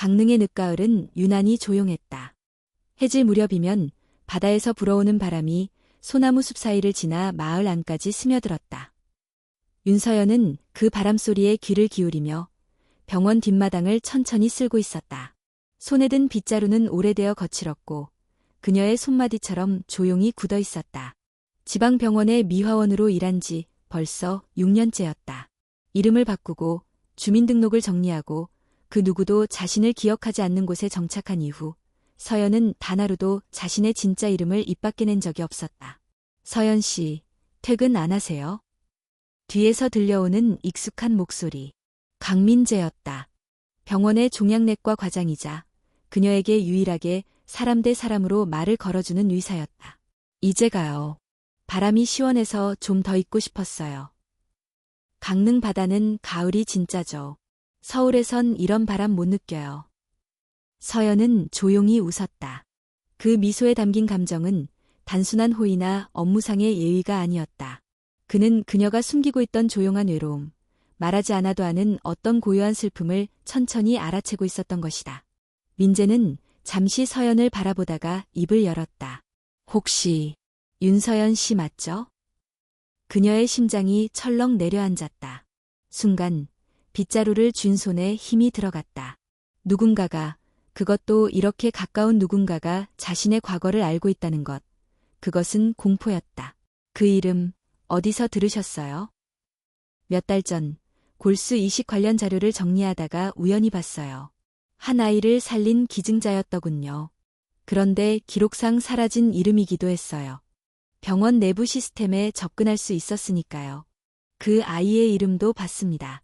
강릉의 늦가을은 유난히 조용했다. 해질 무렵이면 바다에서 불어오는 바람이 소나무 숲 사이를 지나 마을 안까지 스며들었다. 윤서연은 그 바람소리에 귀를 기울이며 병원 뒷마당을 천천히 쓸고 있었다. 손에 든 빗자루는 오래되어 거칠었고 그녀의 손마디처럼 조용히 굳어 있었다. 지방병원의 미화원으로 일한 지 벌써 6년째였다. 이름을 바꾸고 주민등록을 정리하고 그 누구도 자신을 기억하지 않는 곳에 정착한 이후 서연은 단 하루도 자신의 진짜 이름을 입 밖에 낸 적이 없었다. 서연 씨, 퇴근 안 하세요? 뒤에서 들려오는 익숙한 목소리. 강민재였다. 병원의 종양내과 과장이자 그녀에게 유일하게 사람 대 사람으로 말을 걸어주는 의사였다. 이제 가요. 바람이 시원해서 좀 더 있고 싶었어요. 강릉 바다는 가을이 진짜죠. 서울에선 이런 바람 못 느껴요. 서연은 조용히 웃었다. 그 미소에 담긴 감정은 단순한 호의나 업무상의 예의가 아니었다. 그는 그녀가 숨기고 있던 조용한 외로움, 말하지 않아도 아는 어떤 고요한 슬픔을 천천히 알아채고 있었던 것이다. 민재는 잠시 서연을 바라보다가 입을 열었다. 혹시 윤서연 씨 맞죠? 그녀의 심장이 철렁 내려앉았다. 순간 빗자루를 쥔 손에 힘이 들어갔다. 누군가가, 그것도 이렇게 가까운 누군가가 자신의 과거를 알고 있다는 것. 그것은 공포였다. 그 이름 어디서 들으셨어요? 몇 달 전 골수 이식 관련 자료를 정리하다가 우연히 봤어요. 한 아이를 살린 기증자였더군요. 그런데 기록상 사라진 이름이기도 했어요. 병원 내부 시스템에 접근할 수 있었으니까요. 그 아이의 이름도 봤습니다.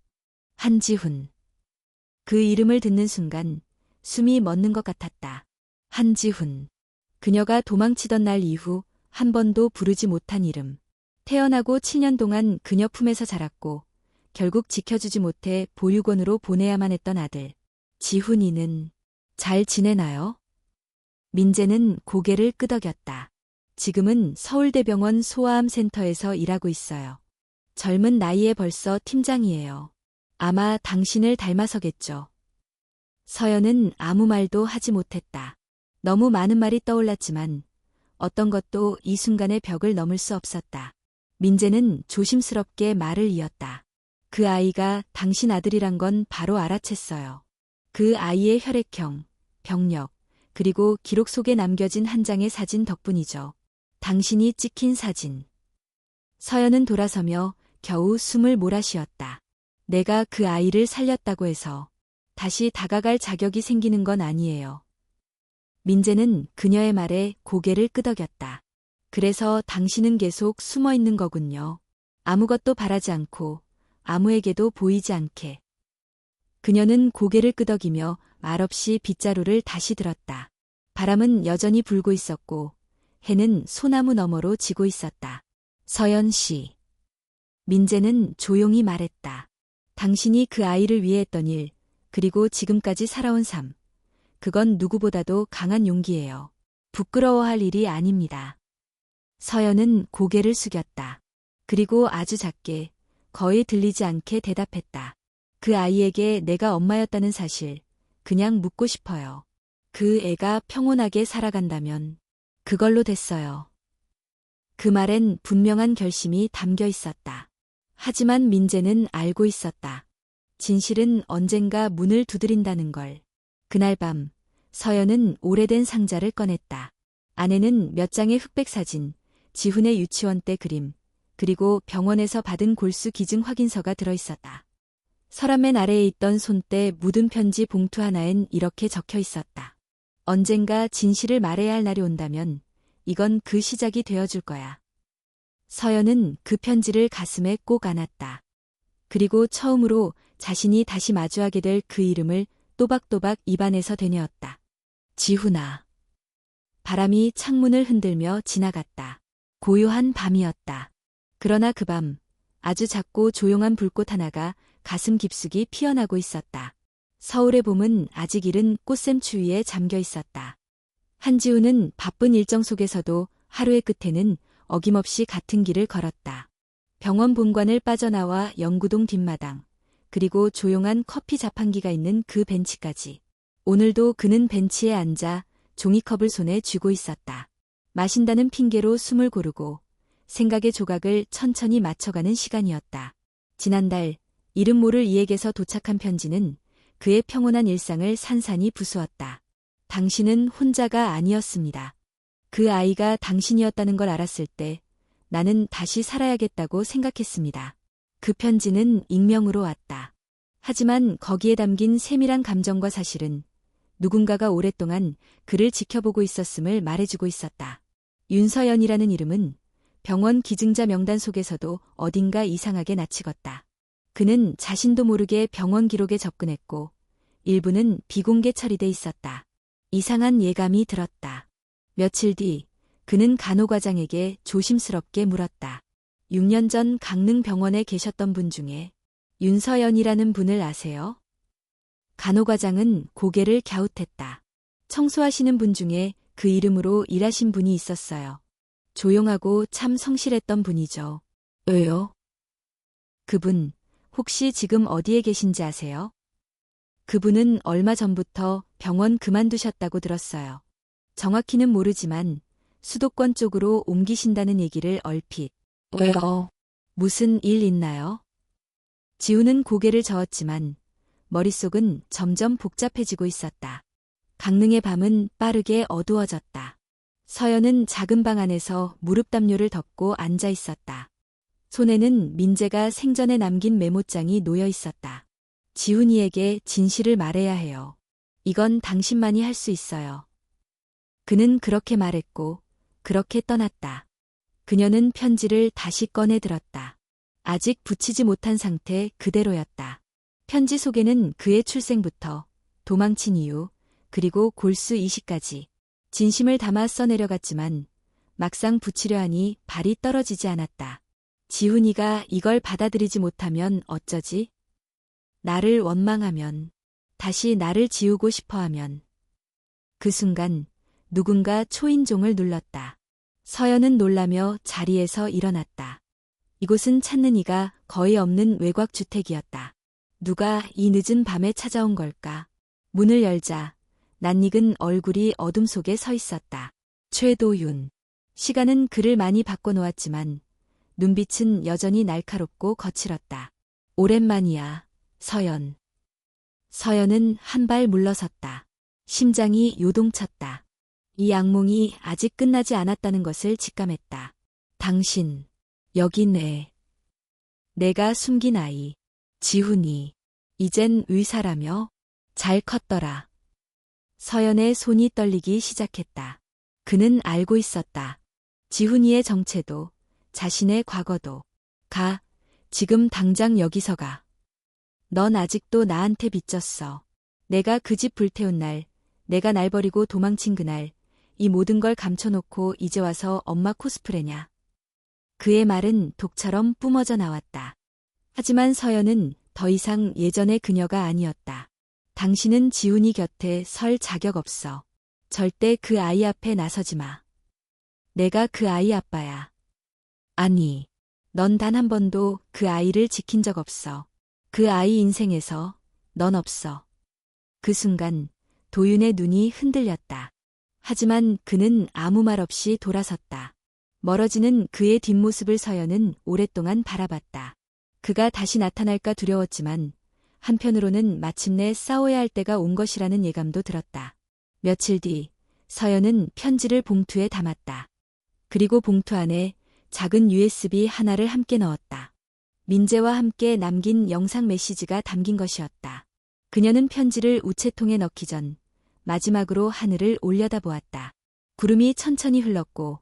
한지훈. 그 이름을 듣는 순간 숨이 멎는 것 같았다. 한지훈. 그녀가 도망치던 날 이후 한 번도 부르지 못한 이름. 태어나고 7년 동안 그녀 품에서 자랐고 결국 지켜주지 못해 보육원으로 보내야만 했던 아들. 지훈이는 잘 지내나요? 민재는 고개를 끄덕였다. 지금은 서울대병원 소아암센터에서 일하고 있어요. 젊은 나이에 벌써 팀장이에요. 아마 당신을 닮아서겠죠. 서연은 아무 말도 하지 못했다. 너무 많은 말이 떠올랐지만 어떤 것도 이 순간의 벽을 넘을 수 없었다. 민재는 조심스럽게 말을 이었다. 그 아이가 당신 아들이란 건 바로 알아챘어요. 그 아이의 혈액형, 병력, 그리고 기록 속에 남겨진 한 장의 사진 덕분이죠. 당신이 찍힌 사진. 서연은 돌아서며 겨우 숨을 몰아쉬었다. 내가 그 아이를 살렸다고 해서 다시 다가갈 자격이 생기는 건 아니에요. 민재는 그녀의 말에 고개를 끄덕였다. 그래서 당신은 계속 숨어 있는 거군요. 아무것도 바라지 않고 아무에게도 보이지 않게. 그녀는 고개를 끄덕이며 말없이 빗자루를 다시 들었다. 바람은 여전히 불고 있었고 해는 소나무 너머로 지고 있었다. 서연 씨. 민재는 조용히 말했다. 당신이 그 아이를 위해 했던 일, 그리고 지금까지 살아온 삶. 그건 누구보다도 강한 용기예요. 부끄러워할 일이 아닙니다. 서연은 고개를 숙였다. 그리고 아주 작게, 거의 들리지 않게 대답했다. 그 아이에게 내가 엄마였다는 사실, 그냥 묻고 싶어요. 그 애가 평온하게 살아간다면 그걸로 됐어요. 그 말엔 분명한 결심이 담겨 있었다. 하지만 민재는 알고 있었다. 진실은 언젠가 문을 두드린다는 걸. 그날 밤 서연은 오래된 상자를 꺼냈다. 안에는 몇 장의 흑백 사진, 지훈의 유치원 때 그림, 그리고 병원에서 받은 골수 기증 확인서가 들어있었다. 서랍맨 아래에 있던 손때 묻은 편지 봉투 하나엔 이렇게 적혀 있었다. 언젠가 진실을 말해야 할 날이 온다면 이건 그 시작이 되어줄 거야. 서연은 그 편지를 가슴에 꼭 안았다. 그리고 처음으로 자신이 다시 마주하게 될 그 이름을 또박또박 입안에서 되뇌었다. 지훈아. 바람이 창문을 흔들며 지나갔다. 고요한 밤이었다. 그러나 그 밤 아주 작고 조용한 불꽃 하나가 가슴 깊숙이 피어나고 있었다. 서울의 봄은 아직 이른 꽃샘 추위에 잠겨 있었다. 한지훈은 바쁜 일정 속에서도 하루의 끝에는 어김없이 같은 길을 걸었다. 병원 본관을 빠져나와 영구동 뒷마당, 그리고 조용한 커피 자판기가 있는 그 벤치까지. 오늘도 그는 벤치에 앉아 종이컵을 손에 쥐고 있었다. 마신다는 핑계로 숨을 고르고 생각의 조각을 천천히 맞춰가는 시간이었다. 지난달 이름 모를 이에게서 도착한 편지는 그의 평온한 일상을 산산이 부수었다. 당신은 혼자가 아니었습니다. 그 아이가 당신이었다는 걸 알았을 때 나는 다시 살아야겠다고 생각했습니다. 그 편지는 익명으로 왔다. 하지만 거기에 담긴 세밀한 감정과 사실은 누군가가 오랫동안 그를 지켜보고 있었음을 말해주고 있었다. 윤서연이라는 이름은 병원 기증자 명단 속에서도 어딘가 이상하게 낯익었다. 그는 자신도 모르게 병원 기록에 접근했고 일부는 비공개 처리돼 있었다. 이상한 예감이 들었다. 며칠 뒤 그는 간호과장에게 조심스럽게 물었다. 6년 전 강릉병원에 계셨던 분 중에 윤서연이라는 분을 아세요? 간호과장은 고개를 갸웃했다. 청소하시는 분 중에 그 이름으로 일하신 분이 있었어요. 조용하고 참 성실했던 분이죠. 왜요? 그분, 혹시 지금 어디에 계신지 아세요? 그분은 얼마 전부터 병원 그만두셨다고 들었어요. 정확히는 모르지만 수도권 쪽으로 옮기신다는 얘기를 얼핏. 왜요? 무슨 일 있나요? 지우는 고개를 저었지만 머릿속은 점점 복잡해지고 있었다. 강릉의 밤은 빠르게 어두워졌다. 서연은 작은 방 안에서 무릎 담요를 덮고 앉아 있었다. 손에는 민재가 생전에 남긴 메모장이 놓여 있었다. 지훈이에게 진실을 말해야 해요. 이건 당신만이 할 수 있어요. 그는 그렇게 말했고 그렇게 떠났다. 그녀는 편지를 다시 꺼내 들었다. 아직 붙이지 못한 상태 그대로였다. 편지 속에는 그의 출생부터 도망친 이유 그리고 골수 이시까지 진심을 담아 써내려갔지만 막상 붙이려 하니 발이 떨어지지 않았다. 지훈이가 이걸 받아들이지 못하면 어쩌지? 나를 원망하면, 다시 나를 지우고 싶어하면. 그 순간 누군가 초인종을 눌렀다. 서연은 놀라며 자리에서 일어났다. 이곳은 찾는 이가 거의 없는 외곽주택이었다. 누가 이 늦은 밤에 찾아온 걸까? 문을 열자 낯익은 얼굴이 어둠 속에 서 있었다. 최도윤. 시간은 그를 많이 바꿔놓았지만 눈빛은 여전히 날카롭고 거칠었다. 오랜만이야, 서연. 서연은 한 발 물러섰다. 심장이 요동쳤다. 이 악몽이 아직 끝나지 않았다는 것을 직감했다. 당신, 여기 내가 숨긴 아이, 지훈이, 이젠 의사라며? 잘 컸더라. 서연의 손이 떨리기 시작했다. 그는 알고 있었다. 지훈이의 정체도, 자신의 과거도. 가, 지금 당장 여기서 가. 넌 아직도 나한테 빚졌어. 내가 그 집 불태운 날, 내가 날 버리고 도망친 그날, 이 모든 걸 감춰놓고 이제 와서 엄마 코스프레냐. 그의 말은 독처럼 뿜어져 나왔다. 하지만 서연은 더 이상 예전의 그녀가 아니었다. 당신은 지훈이 곁에 설 자격 없어. 절대 그 아이 앞에 나서지 마. 내가 그 아이 아빠야. 아니, 넌 단 한 번도 그 아이를 지킨 적 없어. 그 아이 인생에서 넌 없어. 그 순간 도윤의 눈이 흔들렸다. 하지만 그는 아무 말 없이 돌아섰다. 멀어지는 그의 뒷모습을 서연은 오랫동안 바라봤다. 그가 다시 나타날까 두려웠지만 한편으로는 마침내 싸워야 할 때가 온 것이라는 예감도 들었다. 며칠 뒤 서연은 편지를 봉투에 담았다. 그리고 봉투 안에 작은 USB 하나를 함께 넣었다. 민재와 함께 남긴 영상 메시지가 담긴 것이었다. 그녀는 편지를 우체통에 넣기 전 마지막으로 하늘을 올려다보았다. 구름이 천천히 흘렀고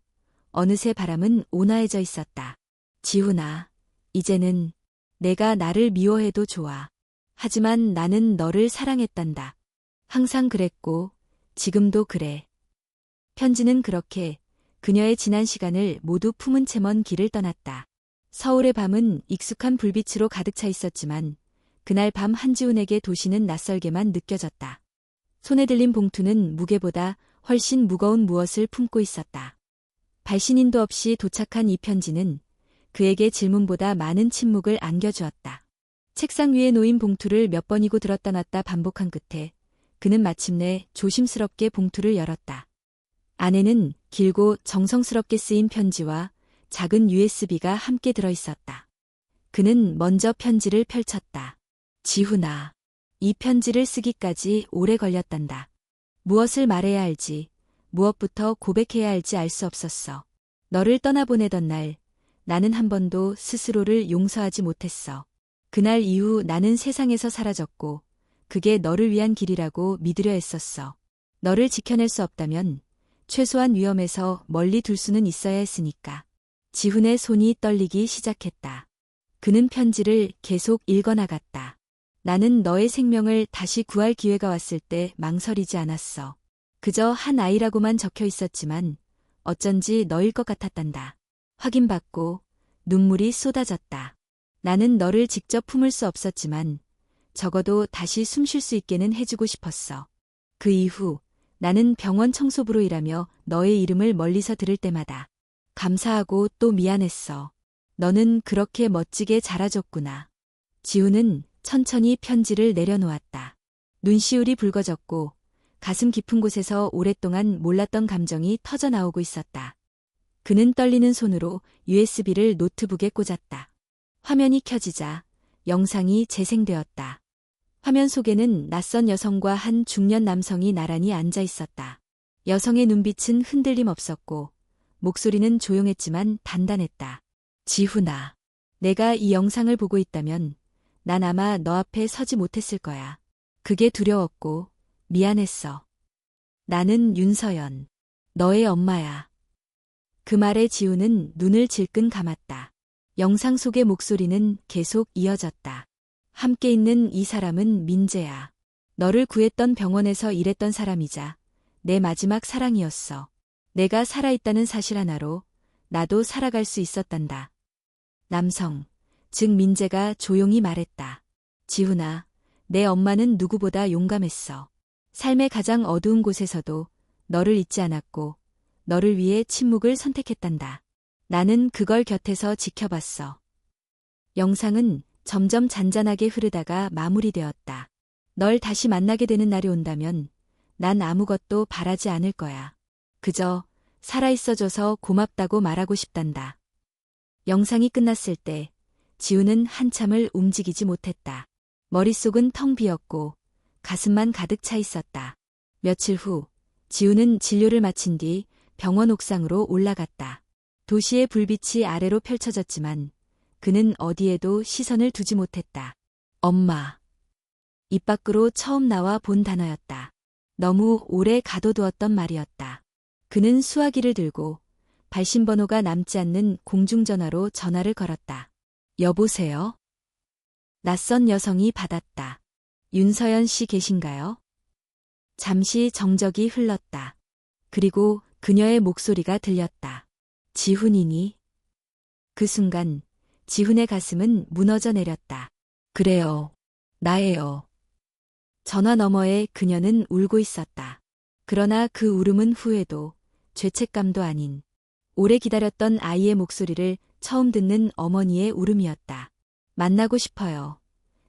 어느새 바람은 온화해져 있었다. 지훈아, 이제는 내가 나를 미워해도 좋아. 하지만 나는 너를 사랑했단다. 항상 그랬고 지금도 그래. 편지는 그렇게 그녀의 지난 시간을 모두 품은 채 먼 길을 떠났다. 서울의 밤은 익숙한 불빛으로 가득 차 있었지만 그날 밤 한지훈에게 도시는 낯설게만 느껴졌다. 손에 들린 봉투는 무게보다 훨씬 무거운 무엇을 품고 있었다. 발신인도 없이 도착한 이 편지는 그에게 질문보다 많은 침묵을 안겨주었다. 책상 위에 놓인 봉투를 몇 번이고 들었다 놨다 반복한 끝에 그는 마침내 조심스럽게 봉투를 열었다. 안에는 길고 정성스럽게 쓰인 편지와 작은 USB가 함께 들어 있었다. 그는 먼저 편지를 펼쳤다. 지훈아, 이 편지를 쓰기까지 오래 걸렸단다. 무엇을 말해야 할지, 무엇부터 고백해야 할지 알 수 없었어. 너를 떠나보내던 날, 나는 한 번도 스스로를 용서하지 못했어. 그날 이후 나는 세상에서 사라졌고, 그게 너를 위한 길이라고 믿으려 했었어. 너를 지켜낼 수 없다면, 최소한 위험에서 멀리 둘 수는 있어야 했으니까. 지훈의 손이 떨리기 시작했다. 그는 편지를 계속 읽어나갔다. 나는 너의 생명을 다시 구할 기회가 왔을 때 망설이지 않았어. 그저 한 아이라고만 적혀 있었지만 어쩐지 너일 것 같았단다. 확인받고 눈물이 쏟아졌다. 나는 너를 직접 품을 수 없었지만 적어도 다시 숨 쉴 수 있게는 해주고 싶었어. 그 이후 나는 병원 청소부로 일하며 너의 이름을 멀리서 들을 때마다 감사하고 또 미안했어. 너는 그렇게 멋지게 자라줬구나. 지훈은 천천히 편지를 내려놓았다. 눈시울이 붉어졌고 가슴 깊은 곳에서 오랫동안 몰랐던 감정이 터져나오고 있었다. 그는 떨리는 손으로 USB를 노트북에 꽂았다. 화면이 켜지자 영상이 재생되었다. 화면 속에는 낯선 여성과 한 중년 남성이 나란히 앉아 있었다. 여성의 눈빛은 흔들림 없었고 목소리는 조용했지만 단단했다. 지훈아, 내가 이 영상을 보고 있다면 난 아마 너 앞에 서지 못했을 거야. 그게 두려웠고 미안했어. 나는 윤서연, 너의 엄마야. 그 말에 지훈은 눈을 질끈 감았다. 영상 속의 목소리는 계속 이어졌다. 함께 있는 이 사람은 민재야. 너를 구했던 병원에서 일했던 사람이자 내 마지막 사랑이었어. 내가 살아있다는 사실 하나로 나도 살아갈 수 있었단다. 남성, 즉 민재가 조용히 말했다. 지훈아, 내 엄마는 누구보다 용감했어. 삶의 가장 어두운 곳에서도 너를 잊지 않았고 너를 위해 침묵을 선택했단다. 나는 그걸 곁에서 지켜봤어. 영상은 점점 잔잔하게 흐르다가 마무리되었다. 널 다시 만나게 되는 날이 온다면 난 아무것도 바라지 않을 거야. 그저 살아있어줘서 고맙다고 말하고 싶단다. 영상이 끝났을 때 지훈은 한참을 움직이지 못했다. 머릿속은 텅 비었고 가슴만 가득 차 있었다. 며칠 후 지훈은 진료를 마친 뒤 병원 옥상으로 올라갔다. 도시의 불빛이 아래로 펼쳐졌지만 그는 어디에도 시선을 두지 못했다. 엄마. 입 밖으로 처음 나와 본 단어였다. 너무 오래 가둬두었던 말이었다. 그는 수화기를 들고 발신번호가 남지 않는 공중전화로 전화를 걸었다. 여보세요? 낯선 여성이 받았다. 윤서연 씨 계신가요? 잠시 정적이 흘렀다. 그리고 그녀의 목소리가 들렸다. 지훈이니? 그 순간 지훈의 가슴은 무너져 내렸다. 그래요. 나예요. 전화 너머에 그녀는 울고 있었다. 그러나 그 울음은 후회도 죄책감도 아닌 오래 기다렸던 아이의 목소리를 처음 듣는 어머니의 울음이었다. 만나고 싶어요.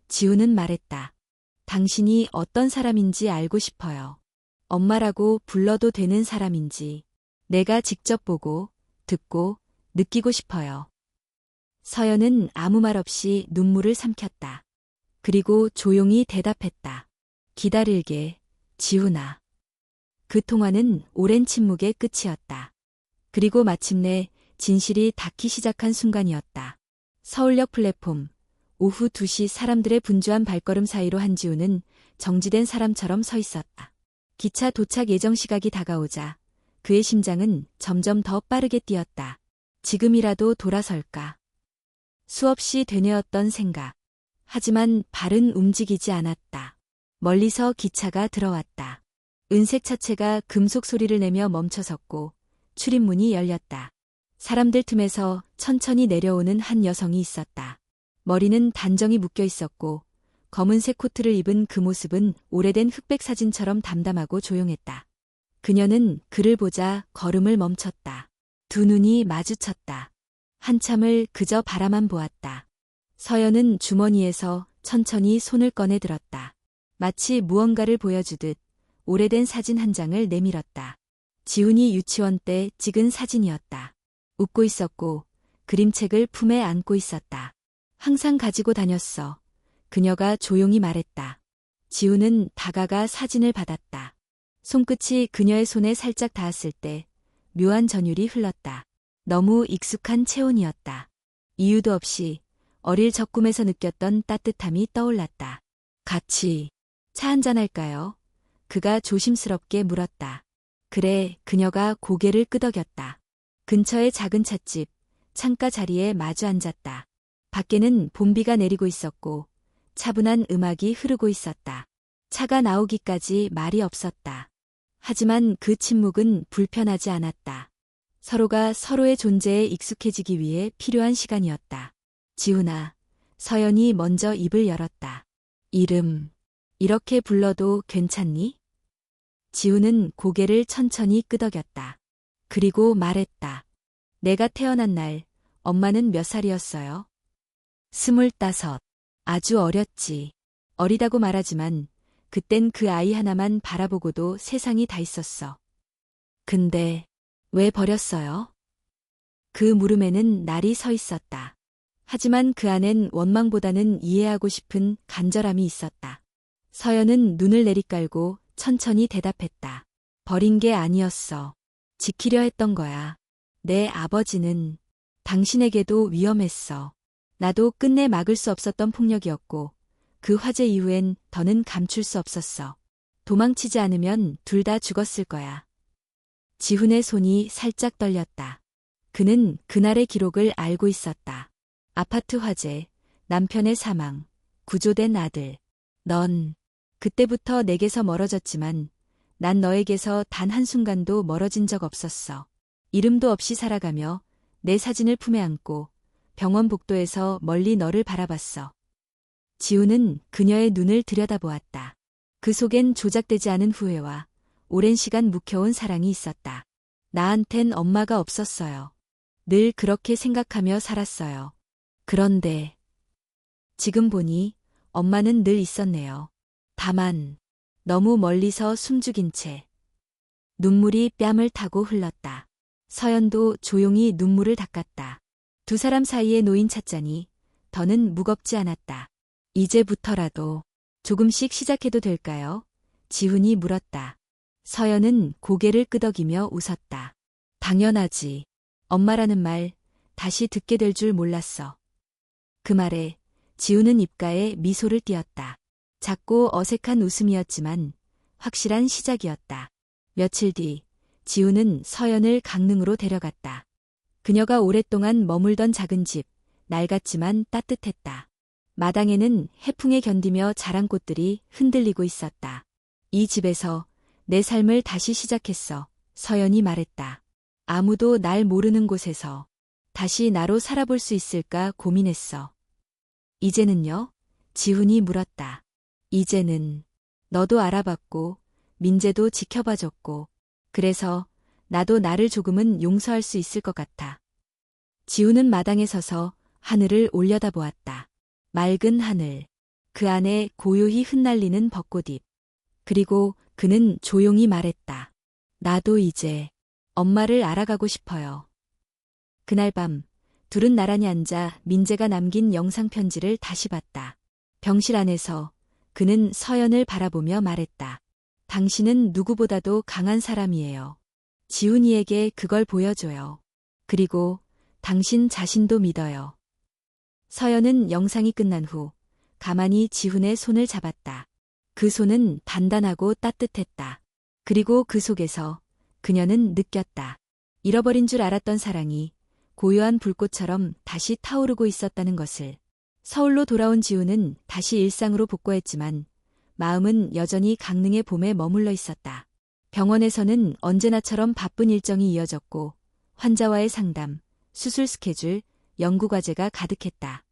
지훈은 말했다. 당신이 어떤 사람인지 알고 싶어요. 엄마라고 불러도 되는 사람인지 내가 직접 보고 듣고 느끼고 싶어요. 서연은 아무 말 없이 눈물을 삼켰다. 그리고 조용히 대답했다. 기다릴게, 지훈아. 그 통화는 오랜 침묵의 끝이었다. 그리고 마침내 진실이 닿기 시작한 순간이었다. 서울역 플랫폼, 오후 2시 사람들의 분주한 발걸음 사이로 한지훈은 정지된 사람처럼 서 있었다. 기차 도착 예정 시각이 다가오자 그의 심장은 점점 더 빠르게 뛰었다. 지금이라도 돌아설까. 수없이 되뇌었던 생각. 하지만 발은 움직이지 않았다. 멀리서 기차가 들어왔다. 은색 차체가 금속 소리를 내며 멈춰섰고 출입문이 열렸다. 사람들 틈에서 천천히 내려오는 한 여성이 있었다. 머리는 단정히 묶여 있었고 검은색 코트를 입은 그 모습은 오래된 흑백 사진처럼 담담하고 조용했다. 그녀는 그를 보자 걸음을 멈췄다. 두 눈이 마주쳤다. 한참을 그저 바라만 보았다. 서연은 주머니에서 천천히 손을 꺼내 들었다. 마치 무언가를 보여주듯 오래된 사진 한 장을 내밀었다. 지훈이 유치원 때 찍은 사진이었다. 웃고 있었고 그림책을 품에 안고 있었다. 항상 가지고 다녔어. 그녀가 조용히 말했다. 지훈은 다가가 사진을 받았다. 손끝이 그녀의 손에 살짝 닿았을 때 묘한 전율이 흘렀다. 너무 익숙한 체온이었다. 이유도 없이 어릴 적 꿈에서 느꼈던 따뜻함이 떠올랐다. 같이 차 한잔 할까요? 그가 조심스럽게 물었다. 그래, 그녀가 고개를 끄덕였다. 근처의 작은 찻집, 창가 자리에 마주 앉았다. 밖에는 봄비가 내리고 있었고 차분한 음악이 흐르고 있었다. 차가 나오기까지 말이 없었다. 하지만 그 침묵은 불편하지 않았다. 서로가 서로의 존재에 익숙해지기 위해 필요한 시간이었다. 지훈아, 서연이 먼저 입을 열었다. 이름, 이렇게 불러도 괜찮니? 지훈은 고개를 천천히 끄덕였다. 그리고 말했다. 내가 태어난 날, 엄마는 몇 살이었어요? 25. 아주 어렸지. 어리다고 말하지만 그땐 그 아이 하나만 바라보고도 세상이 다 있었어. 근데 왜 버렸어요? 그 물음에는 날이 서 있었다. 하지만 그 안엔 원망보다는 이해하고 싶은 간절함이 있었다. 서연은 눈을 내리깔고 천천히 대답했다. 버린 게 아니었어. 지키려 했던 거야. 내 아버지는 당신에게도 위험했어. 나도 끝내 막을 수 없었던 폭력이었고 그 화재 이후엔 더는 감출 수 없었어. 도망치지 않으면 둘 다 죽었을 거야. 지훈의 손이 살짝 떨렸다. 그는 그날의 기록을 알고 있었다. 아파트 화재, 남편의 사망, 구조된 아들. 넌 그때부터 내게서 멀어졌지만 난 너에게서 단 한순간도 멀어진 적 없었어. 이름도 없이 살아가며 내 사진을 품에 안고 병원 복도에서 멀리 너를 바라봤어. 지훈은 그녀의 눈을 들여다보았다. 그 속엔 조작되지 않은 후회와 오랜 시간 묵혀온 사랑이 있었다. 나한텐 엄마가 없었어요. 늘 그렇게 생각하며 살았어요. 그런데 지금 보니 엄마는 늘 있었네요. 다만 너무 멀리서 숨죽인 채. 눈물이 뺨을 타고 흘렀다. 서연도 조용히 눈물을 닦았다. 두 사람 사이에 놓인 찻잔이 더는 무겁지 않았다. 이제부터라도 조금씩 시작해도 될까요? 지훈이 물었다. 서연은 고개를 끄덕이며 웃었다. 당연하지. 엄마라는 말 다시 듣게 될 줄 몰랐어. 그 말에 지훈은 입가에 미소를 띄었다. 작고 어색한 웃음이었지만 확실한 시작이었다. 며칠 뒤 지훈은 서연을 강릉으로 데려갔다. 그녀가 오랫동안 머물던 작은 집, 낡았지만 따뜻했다. 마당에는 해풍에 견디며 자란 꽃들이 흔들리고 있었다. 이 집에서 내 삶을 다시 시작했어. 서연이 말했다. 아무도 날 모르는 곳에서 다시 나로 살아볼 수 있을까 고민했어. 이제는요? 지훈이 물었다. 이제는 너도 알아봤고 민재도 지켜봐줬고 그래서 나도 나를 조금은 용서할 수 있을 것 같아. 지훈은 마당에 서서 하늘을 올려다보았다. 맑은 하늘, 그 안에 고요히 흩날리는 벚꽃잎. 그리고 그는 조용히 말했다. 나도 이제 엄마를 알아가고 싶어요. 그날 밤 둘은 나란히 앉아 민재가 남긴 영상편지를 다시 봤다. 병실 안에서 그는 서연을 바라보며 말했다. 당신은 누구보다도 강한 사람이에요. 지훈이에게 그걸 보여줘요. 그리고 당신 자신도 믿어요. 서연은 영상이 끝난 후 가만히 지훈의 손을 잡았다. 그 손은 단단하고 따뜻했다. 그리고 그 속에서 그녀는 느꼈다. 잃어버린 줄 알았던 사랑이 고요한 불꽃처럼 다시 타오르고 있었다는 것을. 서울로 돌아온 지훈은 다시 일상으로 복구했지만 마음은 여전히 강릉의 봄에 머물러 있었다. 병원에서는 언제나처럼 바쁜 일정이 이어졌고 환자와의 상담, 수술 스케줄, 연구과제가 가득했다.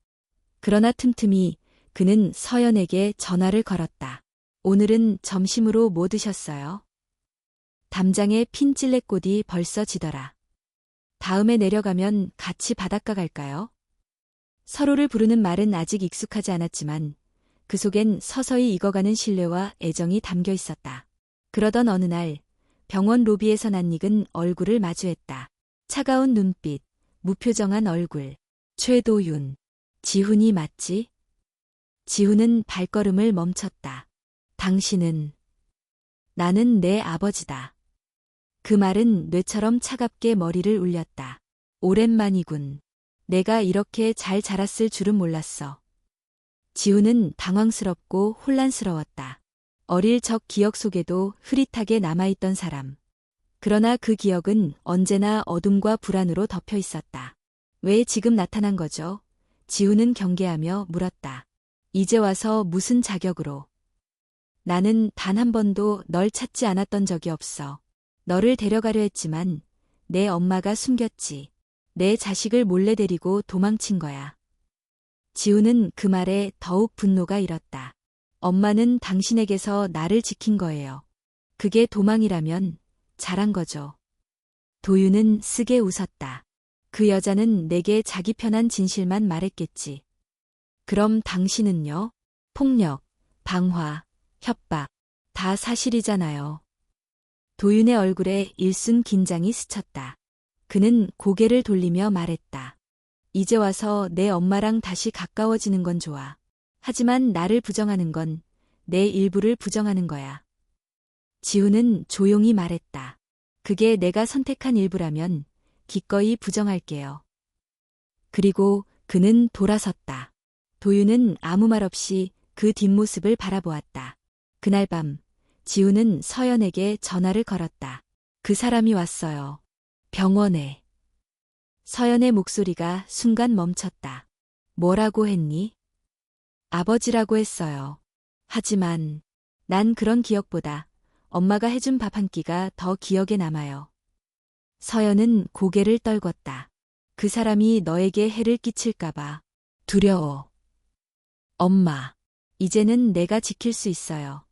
그러나 틈틈이 그는 서연에게 전화를 걸었다. 오늘은 점심으로 뭐 드셨어요? 담장에 핀 찔레꽃이 벌써 지더라. 다음에 내려가면 같이 바닷가 갈까요? 서로를 부르는 말은 아직 익숙하지 않았지만 그 속엔 서서히 익어가는 신뢰와 애정이 담겨 있었다. 그러던 어느 날 병원 로비에서 낯익은 얼굴을 마주했다. 차가운 눈빛, 무표정한 얼굴. 최도윤. 지훈이 맞지? 지훈은 발걸음을 멈췄다. 당신은? 나는 내 아버지다. 그 말은 뇌처럼 차갑게 머리를 울렸다. 오랜만이군. 내가 이렇게 잘 자랐을 줄은 몰랐어. 지훈은 당황스럽고 혼란스러웠다. 어릴 적 기억 속에도 흐릿하게 남아있던 사람. 그러나 그 기억은 언제나 어둠과 불안으로 덮여 있었다. 왜 지금 나타난 거죠? 지훈은 경계하며 물었다. 이제 와서 무슨 자격으로? 나는 단 한 번도 널 찾지 않았던 적이 없어. 너를 데려가려 했지만 내 엄마가 숨겼지. 내 자식을 몰래 데리고 도망친 거야. 지훈은 그 말에 더욱 분노가 일었다. 엄마는 당신에게서 나를 지킨 거예요. 그게 도망이라면 잘한 거죠. 도윤은 쓰게 웃었다. 그 여자는 내게 자기 편한 진실만 말했겠지. 그럼 당신은요? 폭력, 방화, 협박, 다 사실이잖아요. 도윤의 얼굴에 일순 긴장이 스쳤다. 그는 고개를 돌리며 말했다. 이제 와서 내 엄마랑 다시 가까워지는 건 좋아. 하지만 나를 부정하는 건 내 일부를 부정하는 거야. 지훈은 조용히 말했다. 그게 내가 선택한 일부라면 기꺼이 부정할게요. 그리고 그는 돌아섰다. 도윤은 아무 말 없이 그 뒷모습을 바라보았다. 그날 밤 지훈은 서연에게 전화를 걸었다. 그 사람이 왔어요. 병원에. 서연의 목소리가 순간 멈췄다. 뭐라고 했니? 아버지라고 했어요. 하지만 난 그런 기억보다 엄마가 해준 밥 한 끼가 더 기억에 남아요. 서연은 고개를 떨궜다. 그 사람이 너에게 해를 끼칠까봐 두려워. 엄마, 이제는 내가 지킬 수 있어요.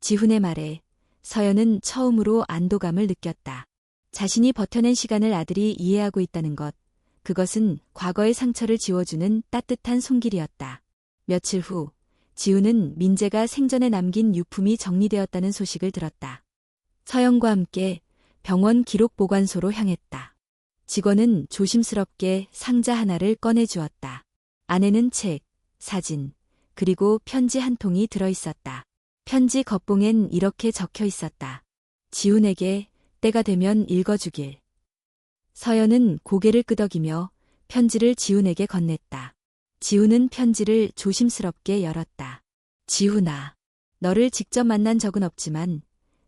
지훈의 말에 서연은 처음으로 안도감을 느꼈다. 자신이 버텨낸 시간을 아들이 이해하고 있다는 것, 그것은 과거의 상처를 지워주는 따뜻한 손길이었다. 며칠 후, 지훈은 민재가 생전에 남긴 유품이 정리되었다는 소식을 들었다. 서연과 함께 병원 기록 보관소로 향했다. 직원은 조심스럽게 상자 하나를 꺼내주었다. 안에는 책, 사진, 그리고 편지 한 통이 들어있었다. 편지 겉봉엔 이렇게 적혀 있었다. 지훈에게 때가 되면 읽어주길. 서연은 고개를 끄덕이며 편지를 지훈에게 건넸다. 지훈은 편지를 조심스럽게 열었다. 지훈아, 너를 직접 만난 적은 없지만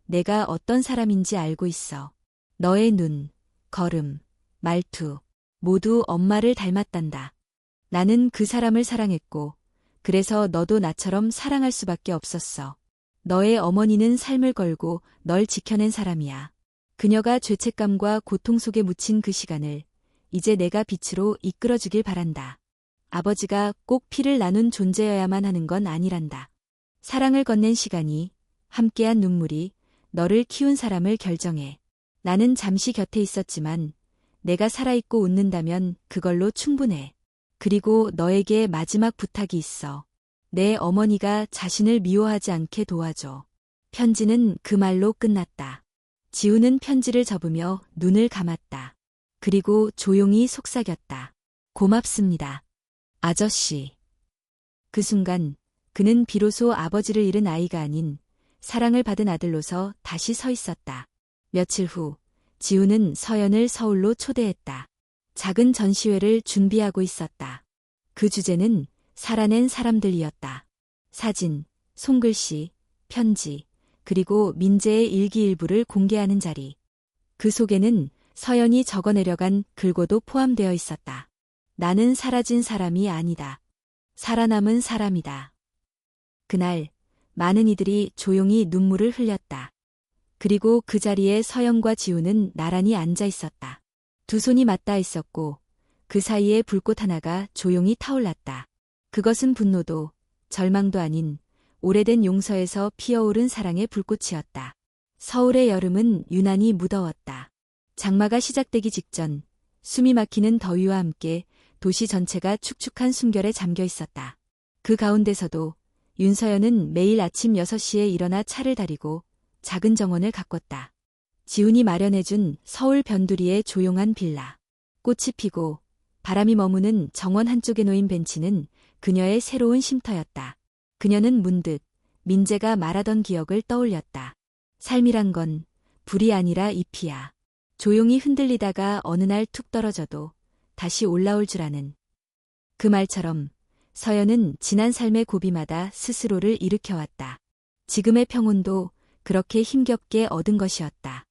내가 어떤 사람인지 알고 있어. 너의 눈, 걸음, 말투, 모두 엄마를 닮았단다. 나는 그 사람을 사랑했고, 그래서 너도 나처럼 사랑할 수밖에 없었어. 너의 어머니는 삶을 걸고 널 지켜낸 사람이야. 그녀가 죄책감과 고통 속에 묻힌 그 시간을 이제 내가 빛으로 이끌어주길 바란다. 아버지가 꼭 피를 나눈 존재여야만 하는 건 아니란다. 사랑을 건넨 시간이, 함께한 눈물이 너를 키운 사람을 결정해. 나는 잠시 곁에 있었지만 내가 살아있고 웃는다면 그걸로 충분해. 그리고 너에게 마지막 부탁이 있어. 내 어머니가 자신을 미워하지 않게 도와줘. 편지는 그 말로 끝났다. 지훈은 편지를 접으며 눈을 감았다. 그리고 조용히 속삭였다. 고맙습니다. 아저씨. 그 순간 그는 비로소 아버지를 잃은 아이가 아닌 사랑을 받은 아들로서 다시 서 있었다. 며칠 후 지훈은 서연을 서울로 초대했다. 작은 전시회를 준비하고 있었다. 그 주제는 살아낸 사람들이었다. 사진, 손글씨, 편지, 그리고 민재의 일기 일부를 공개하는 자리. 그 속에는 서연이 적어내려간 글고도 포함되어 있었다. 나는 사라진 사람이 아니다. 살아남은 사람이다. 그날 많은 이들이 조용히 눈물을 흘렸다. 그리고 그 자리에 서연과 지훈은 나란히 앉아 있었다. 두 손이 맞닿아 있었고 그 사이에 불꽃 하나가 조용히 타올랐다. 그것은 분노도 절망도 아닌 오래된 용서에서 피어오른 사랑의 불꽃이었다. 서울의 여름은 유난히 무더웠다. 장마가 시작되기 직전 숨이 막히는 더위와 함께 도시 전체가 축축한 숨결에 잠겨 있었다. 그 가운데서도 윤서연은 매일 아침 6시에 일어나 차를 다리고 작은 정원을 가꿨다. 지훈이 마련해준 서울 변두리의 조용한 빌라. 꽃이 피고 바람이 머무는 정원 한쪽에 놓인 벤치는 그녀의 새로운 쉼터였다. 그녀는 문득 민재가 말하던 기억을 떠올렸다. 삶이란 건 불이 아니라 잎이야. 조용히 흔들리다가 어느 날 툭 떨어져도 다시 올라올 줄 아는. 그 말처럼 서연은 지난 삶의 고비마다 스스로를 일으켜왔다. 지금의 평온도 그렇게 힘겹게 얻은 것이었다.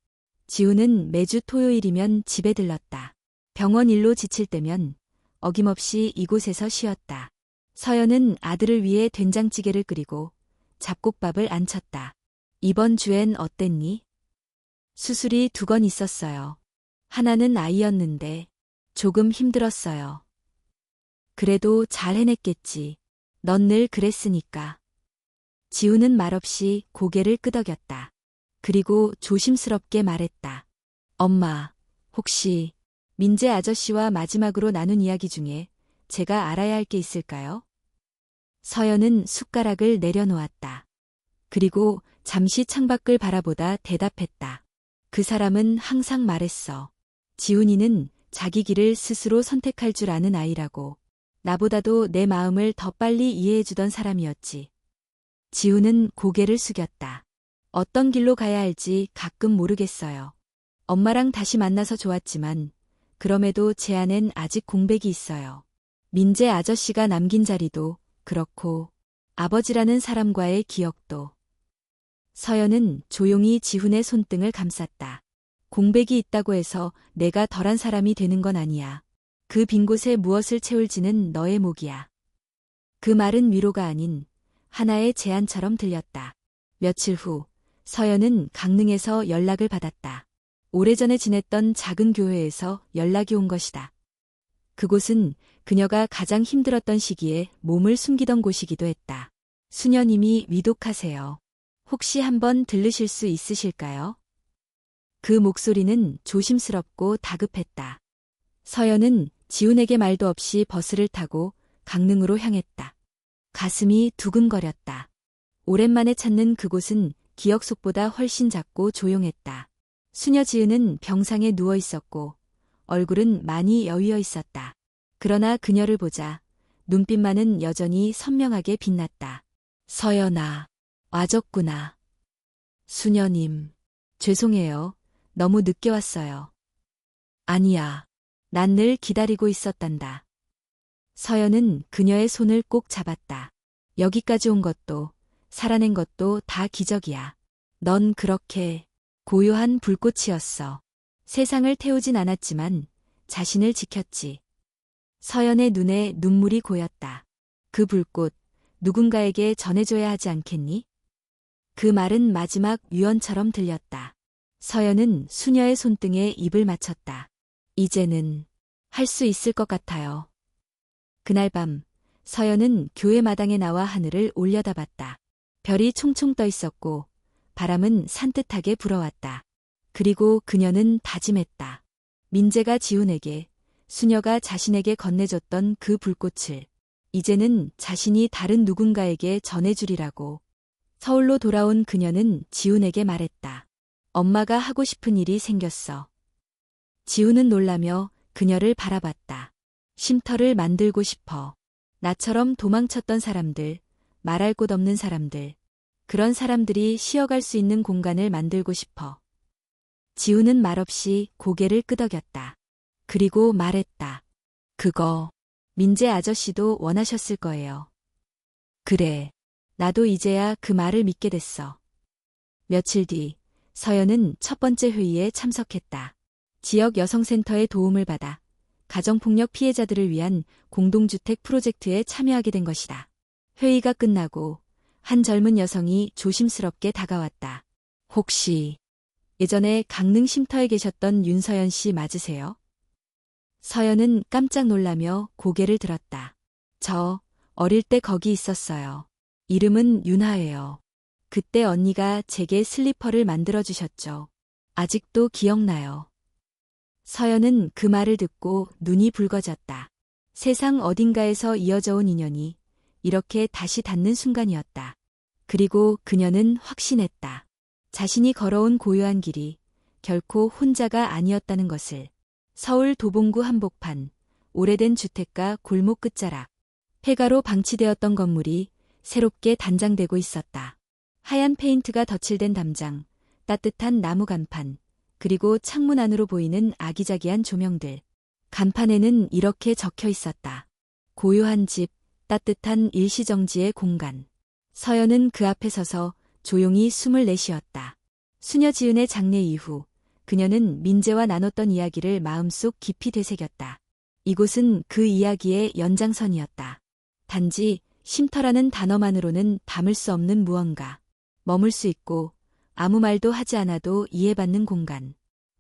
지훈은 매주 토요일이면 집에 들렀다. 병원 일로 지칠 때면 어김없이 이곳에서 쉬었다. 서연은 아들을 위해 된장찌개를 끓이고 잡곡밥을 안쳤다. 이번 주엔 어땠니? 수술이 2건 있었어요. 하나는 아이였는데 조금 힘들었어요. 그래도 잘 해냈겠지. 넌 늘 그랬으니까. 지훈은 말없이 고개를 끄덕였다. 그리고 조심스럽게 말했다. 엄마, 혹시 민재 아저씨와 마지막으로 나눈 이야기 중에 제가 알아야 할 게 있을까요? 서연은 숟가락을 내려놓았다. 그리고 잠시 창밖을 바라보다 대답했다. 그 사람은 항상 말했어. 지훈이는 자기 길을 스스로 선택할 줄 아는 아이라고. 나보다도 내 마음을 더 빨리 이해해주던 사람이었지. 지훈은 고개를 숙였다. 어떤 길로 가야 할지 가끔 모르겠어요. 엄마랑 다시 만나서 좋았지만 그럼에도 제 안엔 아직 공백이 있어요. 민재 아저씨가 남긴 자리도 그렇고 아버지라는 사람과의 기억도. 서연은 조용히 지훈의 손등을 감쌌다. 공백이 있다고 해서 내가 덜한 사람이 되는 건 아니야. 그 빈 곳에 무엇을 채울지는 너의 몫이야. 그 말은 위로가 아닌 하나의 제안처럼 들렸다. 며칠 후 서연은 강릉에서 연락을 받았다. 오래전에 지냈던 작은 교회에서 연락이 온 것이다. 그곳은 그녀가 가장 힘들었던 시기에 몸을 숨기던 곳이기도 했다. 수녀님이 위독하세요. 혹시 한번 들르실 수 있으실까요? 그 목소리는 조심스럽고 다급했다. 서연은 지훈에게 말도 없이 버스를 타고 강릉으로 향했다. 가슴이 두근거렸다. 오랜만에 찾는 그곳은 기억 속보다 훨씬 작고 조용했다. 수녀 지은은 병상에 누워 있었고 얼굴은 많이 여위어 있었다. 그러나 그녀를 보자 눈빛만은 여전히 선명하게 빛났다. 서연아, 와줬구나. 수녀님, 죄송해요. 너무 늦게 왔어요. 아니야. 난 늘 기다리고 있었단다. 서연은 그녀의 손을 꼭 잡았다. 여기까지 온 것도 살아낸 것도 다 기적이야. 넌 그렇게 고요한 불꽃이었어. 세상을 태우진 않았지만 자신을 지켰지. 서연의 눈에 눈물이 고였다. 그 불꽃 누군가에게 전해줘야 하지 않겠니? 그 말은 마지막 유언처럼 들렸다. 서연은 수녀의 손등에 입을 맞췄다. 이제는 할 수 있을 것 같아요. 그날 밤 서연은 교회 마당에 나와 하늘을 올려다봤다. 별이 총총 떠 있었고 바람은 산뜻하게 불어왔다. 그리고 그녀는 다짐했다. 민재가 지훈에게, 수녀가 자신에게 건네줬던 그 불꽃을 이제는 자신이 다른 누군가에게 전해주리라고. 서울로 돌아온 그녀는 지훈에게 말했다. 엄마가 하고 싶은 일이 생겼어. 지훈은 놀라며 그녀를 바라봤다. 쉼터를 만들고 싶어. 나처럼 도망쳤던 사람들, 말할 곳 없는 사람들, 그런 사람들이 쉬어갈 수 있는 공간을 만들고 싶어. 지훈은 말없이 고개를 끄덕였다. 그리고 말했다. 그거 민재 아저씨도 원하셨을 거예요. 그래. 나도 이제야 그 말을 믿게 됐어. 며칠 뒤 서연은 첫 번째 회의에 참석했다. 지역 여성센터의 도움을 받아 가정폭력 피해자들을 위한 공동주택 프로젝트에 참여하게 된 것이다. 회의가 끝나고 한 젊은 여성이 조심스럽게 다가왔다. 혹시 예전에 강릉 쉼터에 계셨던 윤서연 씨 맞으세요? 서연은 깜짝 놀라며 고개를 들었다. 저 어릴 때 거기 있었어요. 이름은 윤하예요. 그때 언니가 제게 슬리퍼를 만들어주셨죠. 아직도 기억나요. 서연은 그 말을 듣고 눈이 붉어졌다. 세상 어딘가에서 이어져 온 인연이 이렇게 다시 닿는 순간이었다. 그리고 그녀는 확신했다. 자신이 걸어온 고요한 길이 결코 혼자가 아니었다는 것을. 서울 도봉구 한복판, 오래된 주택가 골목 끝자락. 폐가로 방치되었던 건물이 새롭게 단장되고 있었다. 하얀 페인트가 덧칠된 담장, 따뜻한 나무 간판, 그리고 창문 안으로 보이는 아기자기한 조명들. 간판에는 이렇게 적혀 있었다. 고요한 집, 따뜻한 일시정지의 공간. 서연은 그 앞에 서서 조용히 숨을 내쉬었다. 수녀 지은의 장례 이후 그녀는 민재와 나눴던 이야기를 마음속 깊이 되새겼다. 이곳은 그 이야기의 연장선이었다. 단지 쉼터라는 단어만으로는 담을 수 없는 무언가. 머물 수 있고 아무 말도 하지 않아도 이해받는 공간.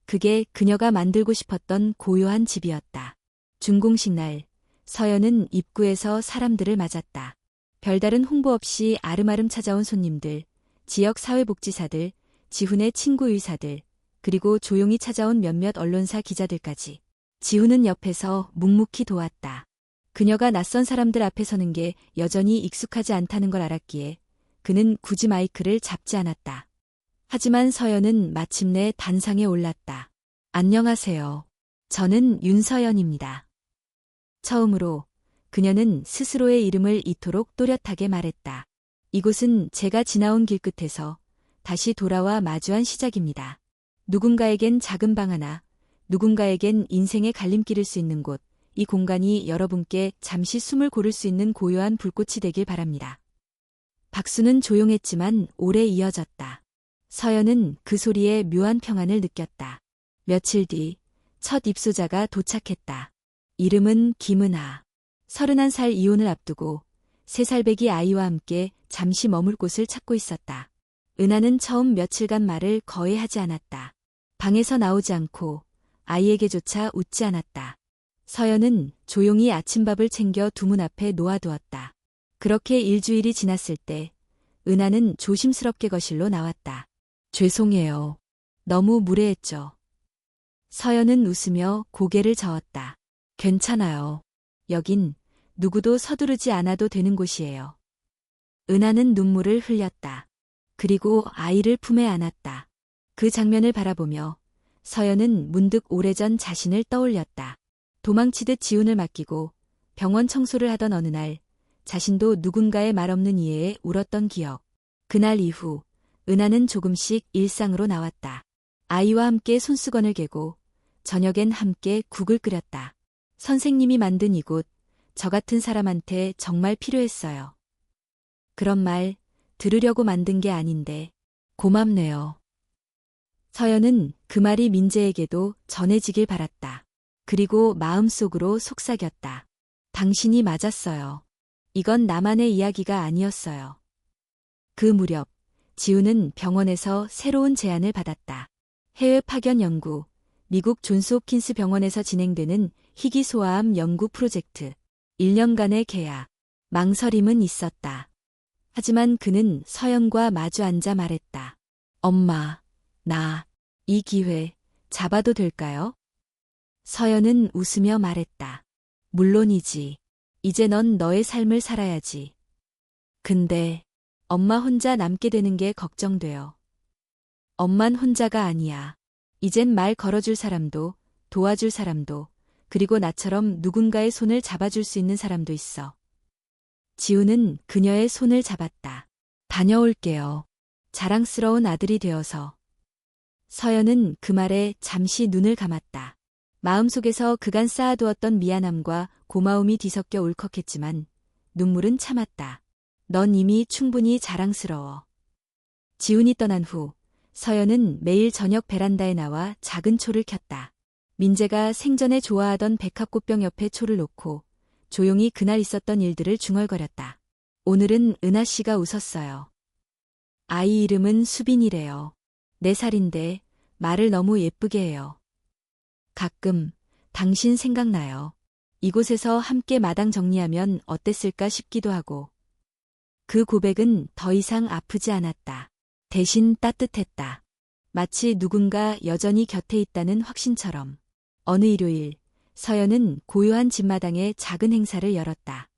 그게 그녀가 만들고 싶었던 고요한 집이었다. 준공식 날, 서연은 입구에서 사람들을 맞았다. 별다른 홍보 없이 아름아름 찾아온 손님들, 지역 사회복지사들, 지훈의 친구 의사들, 그리고 조용히 찾아온 몇몇 언론사 기자들까지. 지훈은 옆에서 묵묵히 도왔다. 그녀가 낯선 사람들 앞에 서는 게 여전히 익숙하지 않다는 걸 알았기에 그는 굳이 마이크를 잡지 않았다. 하지만 서연은 마침내 단상에 올랐다. 안녕하세요. 저는 윤서연입니다. 처음으로 그녀는 스스로의 이름을 이토록 또렷하게 말했다. 이곳은 제가 지나온 길 끝에서 다시 돌아와 마주한 시작입니다. 누군가에겐 작은 방 하나, 누군가에겐 인생의 갈림길일 수 있는 곳, 이 공간이 여러분께 잠시 숨을 고를 수 있는 고요한 불꽃이 되길 바랍니다. 박수는 조용했지만 오래 이어졌다. 서연은 그 소리에 묘한 평안을 느꼈다. 며칠 뒤 첫 입소자가 도착했다. 이름은 김은아. 31살 이혼을 앞두고 3살배기 아이와 함께 잠시 머물 곳을 찾고 있었다. 은하는 처음 며칠간 말을 거의 하지 않았다. 방에서 나오지 않고 아이에게조차 웃지 않았다. 서연은 조용히 아침밥을 챙겨 두문 앞에 놓아두었다. 그렇게 일주일이 지났을 때 은하는 조심스럽게 거실로 나왔다. 죄송해요. 너무 무례했죠. 서연은 웃으며 고개를 저었다. 괜찮아요. 여긴 누구도 서두르지 않아도 되는 곳이에요. 은하는 눈물을 흘렸다. 그리고 아이를 품에 안았다. 그 장면을 바라보며 서연은 문득 오래전 자신을 떠올렸다. 도망치듯 지훈을 맡기고 병원 청소를 하던 어느 날 자신도 누군가의 말없는 이해에 울었던 기억. 그날 이후 은하는 조금씩 일상으로 나왔다. 아이와 함께 손수건을 개고 저녁엔 함께 국을 끓였다. 선생님이 만든 이곳, 저 같은 사람한테 정말 필요했어요. 그런 말 들으려고 만든 게 아닌데 고맙네요. 서연은 그 말이 민재에게도 전해지길 바랐다. 그리고 마음속으로 속삭였다. 당신이 맞았어요. 이건 나만의 이야기가 아니었어요. 그 무렵 지훈은 병원에서 새로운 제안을 받았다. 해외 파견 연구, 미국 존스홉킨스 병원에서 진행되는 희귀소아암 연구 프로젝트. 1년간의 계약. 망설임은 있었다. 하지만 그는 서연과 마주 앉아 말했다. 엄마, 나 이 기회 잡아도 될까요? 서연은 웃으며 말했다. 물론이지. 이제 넌 너의 삶을 살아야지. 근데 엄마 혼자 남게 되는 게 걱정돼요. 엄만 혼자가 아니야. 이젠 말 걸어줄 사람도, 도와줄 사람도, 그리고 나처럼 누군가의 손을 잡아줄 수 있는 사람도 있어. 지훈은 그녀의 손을 잡았다. 다녀올게요. 자랑스러운 아들이 되어서. 서연은 그 말에 잠시 눈을 감았다. 마음속에서 그간 쌓아두었던 미안함과 고마움이 뒤섞여 울컥했지만 눈물은 참았다. 넌 이미 충분히 자랑스러워. 지훈이 떠난 후 서연은 매일 저녁 베란다에 나와 작은 초를 켰다. 민재가 생전에 좋아하던 백합꽃병 옆에 초를 놓고 조용히 그날 있었던 일들을 중얼거렸다. 오늘은 은하 씨가 웃었어요. 아이 이름은 수빈이래요. 4살인데 말을 너무 예쁘게 해요. 가끔 당신 생각나요. 이곳에서 함께 마당 정리하면 어땠을까 싶기도 하고. 그 고백은 더 이상 아프지 않았다. 대신 따뜻했다. 마치 누군가 여전히 곁에 있다는 확신처럼. 어느 일요일, 서연은 고요한 집마당에 작은 행사를 열었다.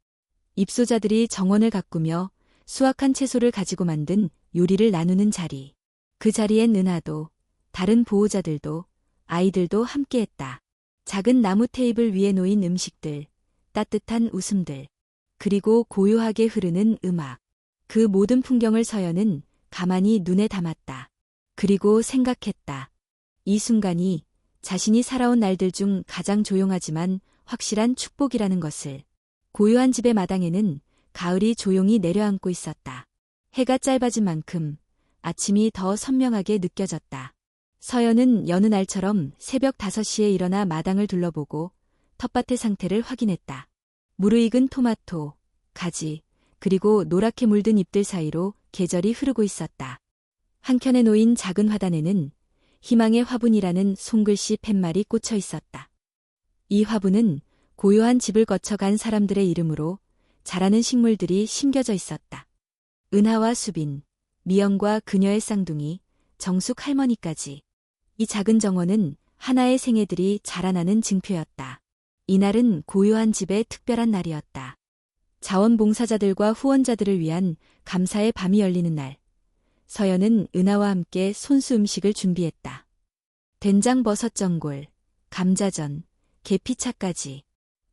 입소자들이 정원을 가꾸며 수확한 채소를 가지고 만든 요리를 나누는 자리. 그 자리엔 은하도, 다른 보호자들도, 아이들도 함께했다. 작은 나무 테이블 위에 놓인 음식들, 따뜻한 웃음들, 그리고 고요하게 흐르는 음악. 그 모든 풍경을 서연은 가만히 눈에 담았다. 그리고 생각했다. 이 순간이 자신이 살아온 날들 중 가장 조용하지만 확실한 축복이라는 것을. 고요한 집의 마당에는 가을이 조용히 내려앉고 있었다. 해가 짧아진 만큼 아침이 더 선명하게 느껴졌다. 서연은 여느 날처럼 새벽 5시에 일어나 마당을 둘러보고 텃밭의 상태를 확인했다. 무르익은 토마토, 가지, 그리고 노랗게 물든 잎들 사이로 계절이 흐르고 있었다. 한켠에 놓인 작은 화단에는 희망의 화분이라는 손글씨 팻말이 꽂혀 있었다. 이 화분은 고요한 집을 거쳐간 사람들의 이름으로 자라는 식물들이 심겨져 있었다. 은하와 수빈, 미영과 그녀의 쌍둥이, 정숙 할머니까지. 이 작은 정원은 하나의 생애들이 자라나는 징표였다. 이날은 고요한 집의 특별한 날이었다. 자원봉사자들과 후원자들을 위한 감사의 밤이 열리는 날. 서연은 은하와 함께 손수 음식을 준비했다. 된장버섯 전골, 감자전, 계피차까지.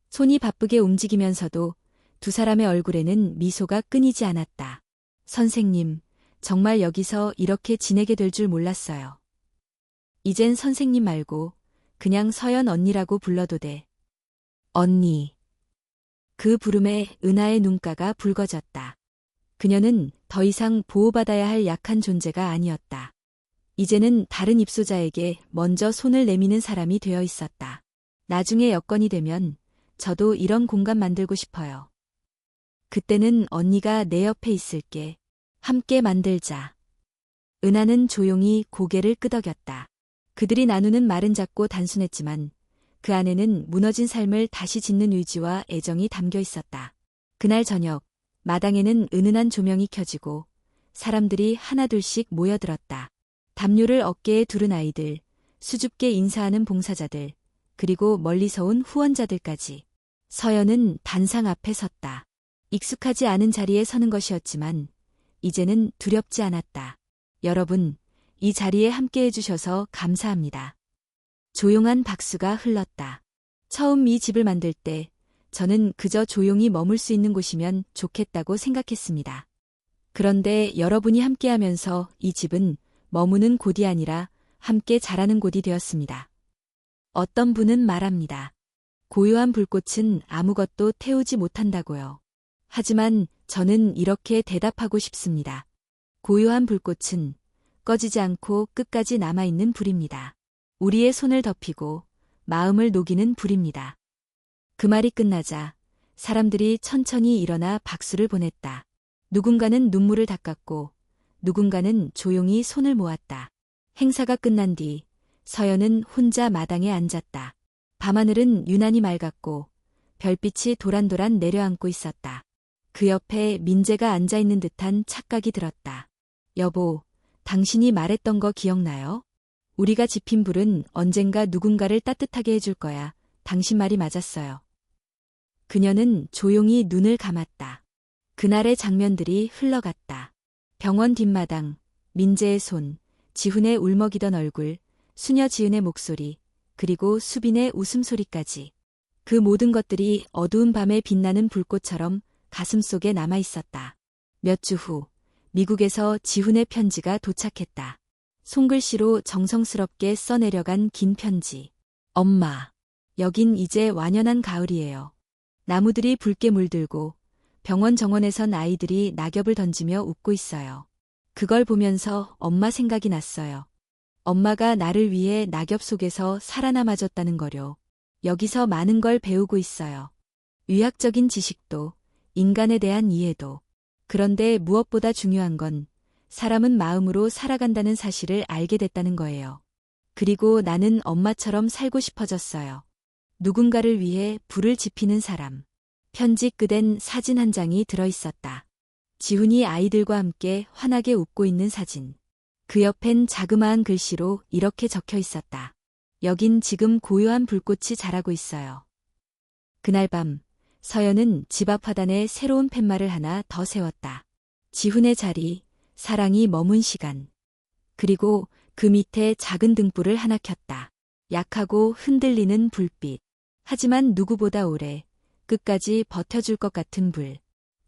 손이 바쁘게 움직이면서도 두 사람의 얼굴에는 미소가 끊이지 않았다. 선생님, 정말 여기서 이렇게 지내게 될 줄 몰랐어요. 이젠 선생님 말고 그냥 서연 언니라고 불러도 돼. 언니. 그 부름에 은하의 눈가가 붉어졌다. 그녀는 더 이상 보호받아야 할 약한 존재가 아니었다. 이제는 다른 입소자에게 먼저 손을 내미는 사람이 되어 있었다. 나중에 여건이 되면 저도 이런 공간 만들고 싶어요. 그때는 언니가 내 옆에 있을게. 함께 만들자. 은하는 조용히 고개를 끄덕였다. 그들이 나누는 말은 작고 단순했지만 그 안에는 무너진 삶을 다시 짓는 의지와 애정이 담겨 있었다. 그날 저녁, 마당에는 은은한 조명이 켜지고 사람들이 하나둘씩 모여들었다. 담요를 어깨에 두른 아이들, 수줍게 인사하는 봉사자들, 그리고 멀리서 온 후원자들까지. 서연은 단상 앞에 섰다. 익숙하지 않은 자리에 서는 것이었지만 이제는 두렵지 않았다. 여러분, 이 자리에 함께 해주셔서 감사합니다. 조용한 박수가 흘렀다. 처음 이 집을 만들 때 저는 그저 조용히 머물 수 있는 곳이면 좋겠다고 생각했습니다. 그런데 여러분이 함께하면서 이 집은 머무는 곳이 아니라 함께 자라는 곳이 되었습니다. 어떤 분은 말합니다. 고요한 불꽃은 아무것도 태우지 못한다고요. 하지만 저는 이렇게 대답하고 싶습니다. 고요한 불꽃은 꺼지지 않고 끝까지 남아있는 불입니다. 우리의 손을 덮이고 마음을 녹이는 불입니다. 그 말이 끝나자 사람들이 천천히 일어나 박수를 보냈다. 누군가는 눈물을 닦았고 누군가는 조용히 손을 모았다. 행사가 끝난 뒤 서연은 혼자 마당에 앉았다. 밤하늘은 유난히 맑았고 별빛이 도란도란 내려앉고 있었다. 그 옆에 민재가 앉아있는 듯한 착각이 들었다. 여보, 당신이 말했던 거 기억나요? 우리가 지핀 불은 언젠가 누군가를 따뜻하게 해줄 거야. 당신 말이 맞았어요. 그녀는 조용히 눈을 감았다. 그날의 장면들이 흘러갔다. 병원 뒷마당, 민재의 손, 지훈의 울먹이던 얼굴, 수녀 지은의 목소리, 그리고 수빈의 웃음소리까지. 그 모든 것들이 어두운 밤에 빛나는 불꽃처럼 가슴속에 남아있었다. 몇 주 후, 미국에서 지훈의 편지가 도착했다. 손글씨로 정성스럽게 써내려간 긴 편지. 엄마, 여긴 이제 완연한 가을이에요. 나무들이 붉게 물들고 병원 정원에선 아이들이 낙엽을 던지며 웃고 있어요. 그걸 보면서 엄마 생각이 났어요. 엄마가 나를 위해 낙엽 속에서 살아남아줬다는 거요. 여기서 많은 걸 배우고 있어요. 의학적인 지식도, 인간에 대한 이해도. 그런데 무엇보다 중요한 건 사람은 마음으로 살아간다는 사실을 알게 됐다는 거예요. 그리고 나는 엄마처럼 살고 싶어졌어요. 누군가를 위해 불을 지피는 사람. 편지 끝엔 사진 한 장이 들어있었다. 지훈이 아이들과 함께 환하게 웃고 있는 사진. 그 옆엔 자그마한 글씨로 이렇게 적혀 있었다. 여긴 지금 고요한 불꽃이 자라고 있어요. 그날 밤, 서연은 집 앞 화단에 새로운 팻말을 하나 더 세웠다. 지훈의 자리, 사랑이 머문 시간. 그리고 그 밑에 작은 등불을 하나 켰다. 약하고 흔들리는 불빛. 하지만 누구보다 오래, 끝까지 버텨줄 것 같은 불.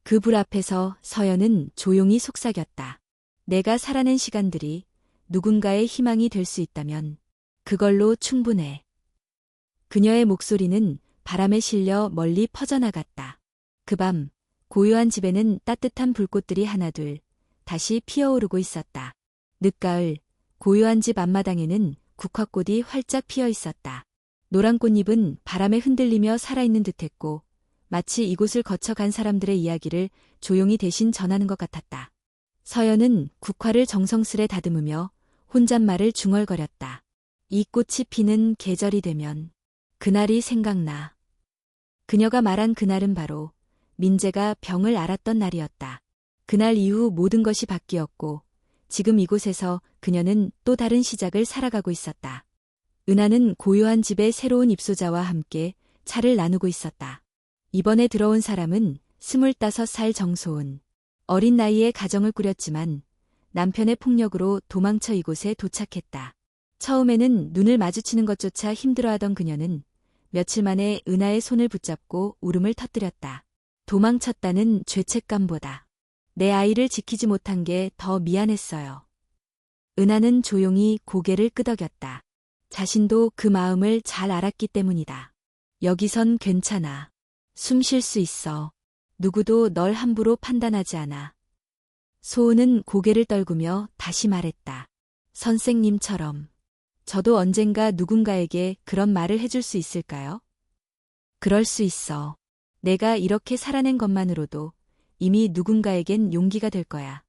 그 불 앞에서 서연은 조용히 속삭였다. 내가 살아낸 시간들이 누군가의 희망이 될 수 있다면 그걸로 충분해. 그녀의 목소리는 바람에 실려 멀리 퍼져나갔다. 그 밤, 고요한 집에는 따뜻한 불꽃들이 하나둘 다시 피어오르고 있었다. 늦가을, 고요한 집 앞마당에는 국화꽃이 활짝 피어 있었다. 노란 꽃잎은 바람에 흔들리며 살아있는 듯했고 마치 이곳을 거쳐간 사람들의 이야기를 조용히 대신 전하는 것 같았다. 서연은 국화를 정성스레 다듬으며 혼잣말을 중얼거렸다. 이 꽃이 피는 계절이 되면 그날이 생각나. 그녀가 말한 그날은 바로 민재가 병을 앓았던 날이었다. 그날 이후 모든 것이 바뀌었고 지금 이곳에서 그녀는 또 다른 시작을 살아가고 있었다. 은하는 고요한 집의 새로운 입소자와 함께 차를 나누고 있었다. 이번에 들어온 사람은 25살 정소은. 어린 나이에 가정을 꾸렸지만 남편의 폭력으로 도망쳐 이곳에 도착했다. 처음에는 눈을 마주치는 것조차 힘들어하던 그녀는 며칠 만에 은하의 손을 붙잡고 울음을 터뜨렸다. 도망쳤다는 죄책감보다 내 아이를 지키지 못한 게 더 미안했어요. 은하는 조용히 고개를 끄덕였다. 자신도 그 마음을 잘 알았기 때문이다. 여기선 괜찮아. 숨 쉴 수 있어. 누구도 널 함부로 판단하지 않아. 소은은 고개를 떨구며 다시 말했다. 선생님처럼. 저도 언젠가 누군가에게 그런 말을 해줄 수 있을까요? 그럴 수 있어. 내가 이렇게 살아낸 것만으로도 이미 누군가에겐 용기가 될 거야.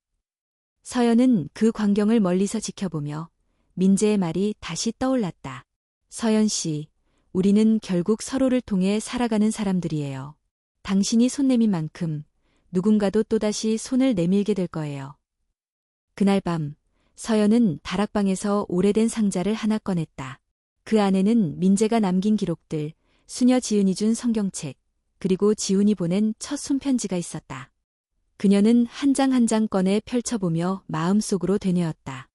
서연은 그 광경을 멀리서 지켜보며 민재의 말이 다시 떠올랐다. 서연 씨, 우리는 결국 서로를 통해 살아가는 사람들이에요. 당신이 손 내민 만큼 누군가도 또다시 손을 내밀게 될 거예요. 그날 밤, 서연은 다락방에서 오래된 상자를 하나 꺼냈다. 그 안에는 민재가 남긴 기록들, 수녀 지은이 준 성경책, 그리고 지훈이 보낸 첫 손편지가 있었다. 그녀는 한 장 한 장 꺼내 펼쳐보며 마음속으로 되뇌었다.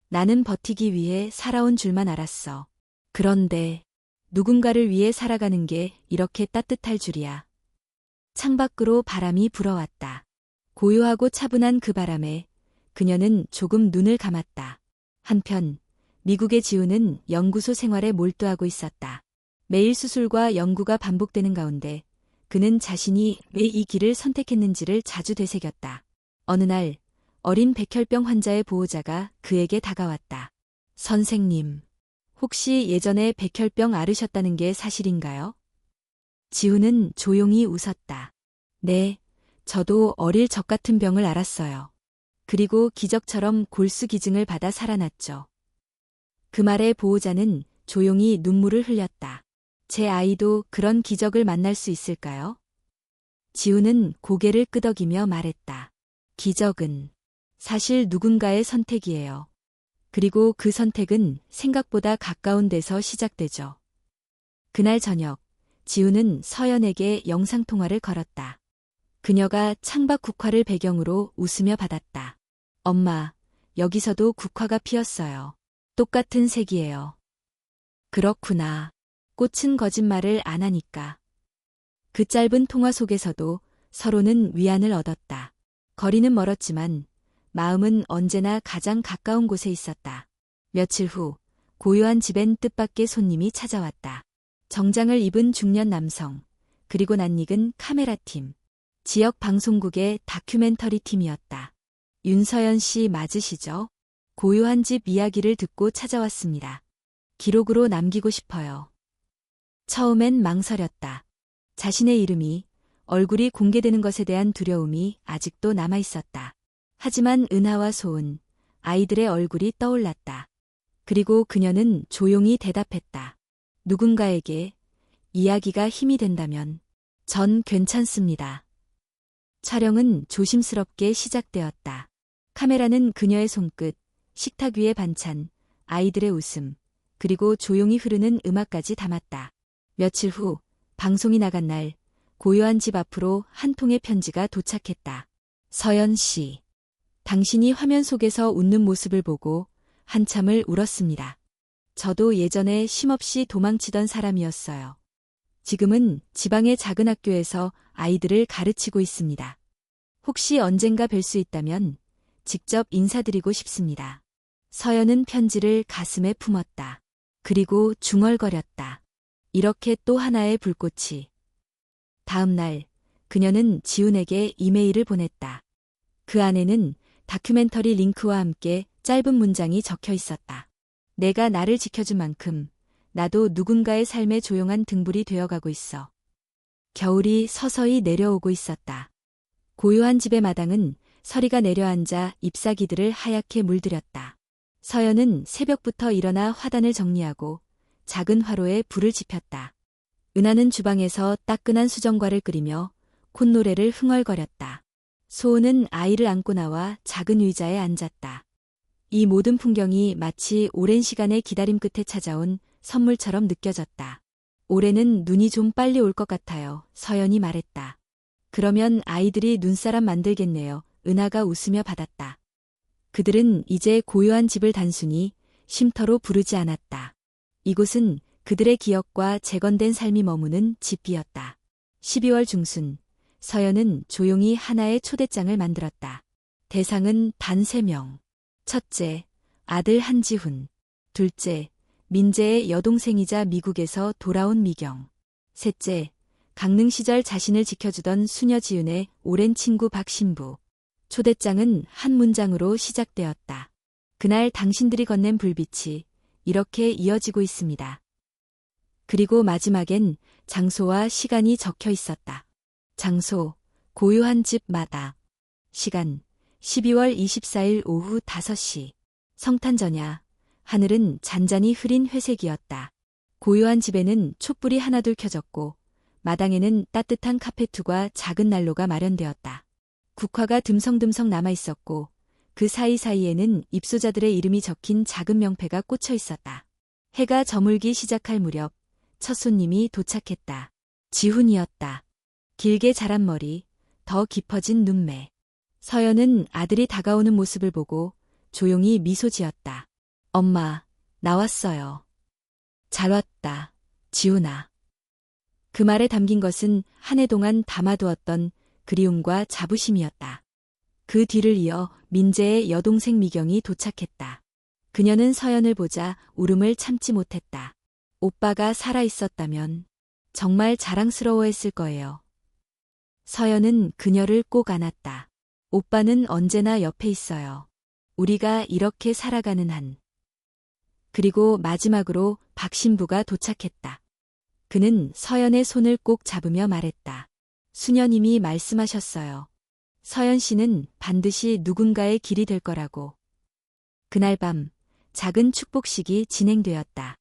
나는 버티기 위해 살아온 줄만 알았어. 그런데 누군가를 위해 살아가는 게 이렇게 따뜻할 줄이야. 창밖으로 바람이 불어왔다. 고요하고 차분한 그 바람에 그녀는 조금 눈을 감았다. 한편 미국의 지훈은 연구소 생활에 몰두하고 있었다. 매일 수술과 연구가 반복되는 가운데 그는 자신이 왜 이 길을 선택했는지를 자주 되새겼다. 어느 날 어린 백혈병 환자의 보호자가 그에게 다가왔다. 선생님, 혹시 예전에 백혈병 앓으셨다는 게 사실인가요? 지훈은 조용히 웃었다. 네, 저도 어릴 적 같은 병을 앓았어요. 그리고 기적처럼 골수기증을 받아 살아났죠. 그 말에 보호자는 조용히 눈물을 흘렸다. 제 아이도 그런 기적을 만날 수 있을까요? 지훈은 고개를 끄덕이며 말했다. 기적은 사실 누군가의 선택이에요. 그리고 그 선택은 생각보다 가까운 데서 시작되죠. 그날 저녁, 지훈은 서연에게 영상통화를 걸었다. 그녀가 창밖 국화를 배경으로 웃으며 받았다. 엄마, 여기서도 국화가 피었어요. 똑같은 색이에요. 그렇구나. 꽃은 거짓말을 안 하니까. 그 짧은 통화 속에서도 서로는 위안을 얻었다. 거리는 멀었지만 마음은 언제나 가장 가까운 곳에 있었다. 며칠 후 고요한 집엔 뜻밖의 손님이 찾아왔다. 정장을 입은 중년 남성, 그리고 낯익은 카메라팀. 지역 방송국의 다큐멘터리 팀이었다. 윤서연 씨 맞으시죠? 고요한 집 이야기를 듣고 찾아왔습니다. 기록으로 남기고 싶어요. 처음엔 망설였다. 자신의 이름이, 얼굴이 공개되는 것에 대한 두려움이 아직도 남아있었다. 하지만 은하와 소은, 아이들의 얼굴이 떠올랐다. 그리고 그녀는 조용히 대답했다. 누군가에게 이야기가 힘이 된다면 전 괜찮습니다. 촬영은 조심스럽게 시작되었다. 카메라는 그녀의 손끝, 식탁 위의 반찬, 아이들의 웃음, 그리고 조용히 흐르는 음악까지 담았다. 며칠 후 방송이 나간 날 고요한 집 앞으로 한 통의 편지가 도착했다. 서연 씨. 당신이 화면 속에서 웃는 모습을 보고 한참을 울었습니다. 저도 예전에 쉼없이 도망치던 사람이었어요. 지금은 지방의 작은 학교에서 아이들을 가르치고 있습니다. 혹시 언젠가 뵐 수 있다면 직접 인사드리고 싶습니다. 서연은 편지를 가슴에 품었다. 그리고 중얼거렸다. 이렇게 또 하나의 불꽃이. 다음 날 그녀는 지훈에게 이메일을 보냈다. 그 안에는 다큐멘터리 링크와 함께 짧은 문장이 적혀 있었다. 내가 나를 지켜준 만큼 나도 누군가의 삶의 조용한 등불이 되어가고 있어. 겨울이 서서히 내려오고 있었다. 고요한 집의 마당은 서리가 내려앉아 잎사귀들을 하얗게 물들였다. 서연은 새벽부터 일어나 화단을 정리하고 작은 화로에 불을 지폈다. 은하는 주방에서 따끈한 수정과를 끓이며 콧노래를 흥얼거렸다. 소은은 아이를 안고 나와 작은 의자에 앉았다. 이 모든 풍경이 마치 오랜 시간의 기다림 끝에 찾아온 선물처럼 느껴졌다. 올해는 눈이 좀 빨리 올 것 같아요. 서연이 말했다. 그러면 아이들이 눈사람 만들겠네요. 은하가 웃으며 받았다. 그들은 이제 고요한 집을 단순히 쉼터로 부르지 않았다. 이곳은 그들의 기억과 재건된 삶이 머무는 집이었다. 12월 중순, 서연은 조용히 하나의 초대장을 만들었다. 대상은 단 3명. 첫째, 아들 한지훈. 둘째, 민재의 여동생이자 미국에서 돌아온 미경. 셋째, 강릉 시절 자신을 지켜주던 수녀 지은의 오랜 친구 박신부. 초대장은 한 문장으로 시작되었다. 그날 당신들이 건넨 불빛이 이렇게 이어지고 있습니다. 그리고 마지막엔 장소와 시간이 적혀 있었다. 장소, 고요한 집 마당. 시간, 12월 24일 오후 5시. 성탄 전야, 하늘은 잔잔히 흐린 회색이었다. 고요한 집에는 촛불이 하나둘 켜졌고 마당에는 따뜻한 카페트와 작은 난로가 마련되었다. 국화가 듬성듬성 남아있었고 그 사이사이에는 입소자들의 이름이 적힌 작은 명패가 꽂혀 있었다. 해가 저물기 시작할 무렵 첫 손님이 도착했다. 지훈이었다. 길게 자란 머리, 더 깊어진 눈매. 서연은 아들이 다가오는 모습을 보고 조용히 미소 지었다. 엄마, 나왔어요. 잘 왔다, 지훈아. 그 말에 담긴 것은 한 해 동안 담아두었던 그리움과 자부심이었다. 그 뒤를 이어 민재의 여동생 미경이 도착했다. 그녀는 서연을 보자 울음을 참지 못했다. 오빠가 살아있었다면 정말 자랑스러워했을 거예요. 서연은 그녀를 꼭 안았다. 오빠는 언제나 옆에 있어요. 우리가 이렇게 살아가는 한. 그리고 마지막으로 박신부가 도착했다. 그는 서연의 손을 꼭 잡으며 말했다. 수녀님이 말씀하셨어요. 서연 씨는 반드시 누군가의 길이 될 거라고. 그날 밤 작은 축복식이 진행되었다.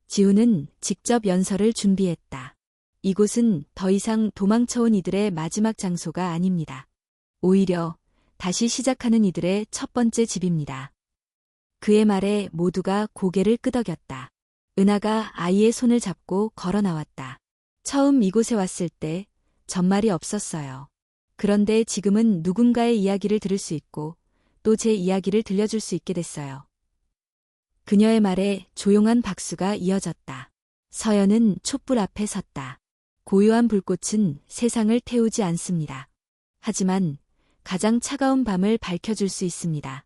지훈은 직접 연설을 준비했다. 이곳은 더 이상 도망쳐온 이들의 마지막 장소가 아닙니다. 오히려 다시 시작하는 이들의 첫 번째 집입니다. 그의 말에 모두가 고개를 끄덕였다. 은하가 아이의 손을 잡고 걸어 나왔다. 처음 이곳에 왔을 때 전말이 없었어요. 그런데 지금은 누군가의 이야기를 들을 수 있고 또 제 이야기를 들려줄 수 있게 됐어요. 그녀의 말에 조용한 박수가 이어졌다. 서연은 촛불 앞에 섰다. 고요한 불꽃은 세상을 태우지 않습니다. 하지만 가장 차가운 밤을 밝혀줄 수 있습니다.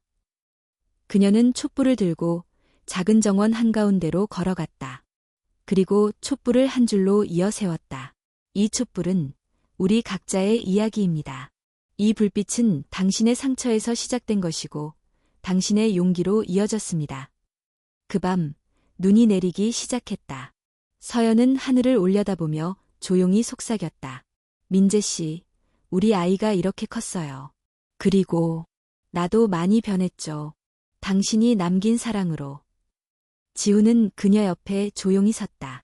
그녀는 촛불을 들고 작은 정원 한가운데로 걸어갔다. 그리고 촛불을 한 줄로 이어 세웠다. 이 촛불은 우리 각자의 이야기입니다. 이 불빛은 당신의 상처에서 시작된 것이고 당신의 용기로 이어졌습니다. 그 밤 눈이 내리기 시작했다. 서연은 하늘을 올려다보며 조용히 속삭였다. 민재 씨, 우리 아이가 이렇게 컸어요. 그리고 나도 많이 변했죠. 당신이 남긴 사랑으로. 지훈은 그녀 옆에 조용히 섰다.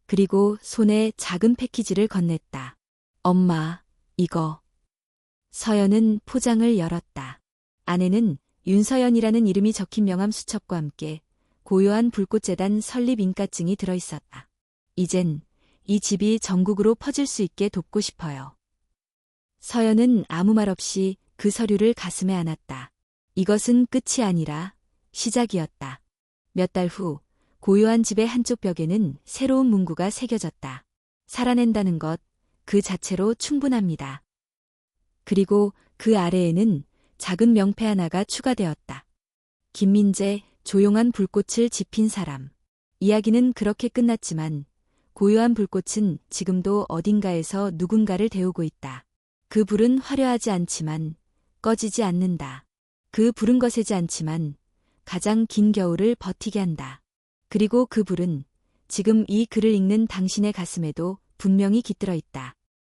그리고 손에 작은 패키지를 건넸다. 엄마, 이거. 서연은 포장을 열었다. 안에는 윤서연이라는 이름이 적힌 명함 수첩과 함께 고요한 불꽃재단 설립 인가증이 들어있었다. 이젠 이 집이 전국으로 퍼질 수 있게 돕고 싶어요. 서연은 아무 말 없이 그 서류를 가슴에 안았다. 이것은 끝이 아니라 시작이었다. 몇 달 후 고요한 집의 한쪽 벽에는 새로운 문구가 새겨졌다. 살아낸다는 것 그 자체로 충분합니다. 그리고 그 아래에는 작은 명패 하나가 추가되었다. 김민재, 조용한 불꽃을 지핀 사람. 이야기는 그렇게 끝났지만 고요한 불꽃은 지금도 어딘가에서 누군가를 데우고 있다. 그 불은 화려하지 않지만 꺼지지 않는다. 그 불은 거세지 않지만 가장 긴 겨울을 버티게 한다. 그리고 그 불은 지금 이 글을 읽는 당신의 가슴에도 분명히 깃들어 있다.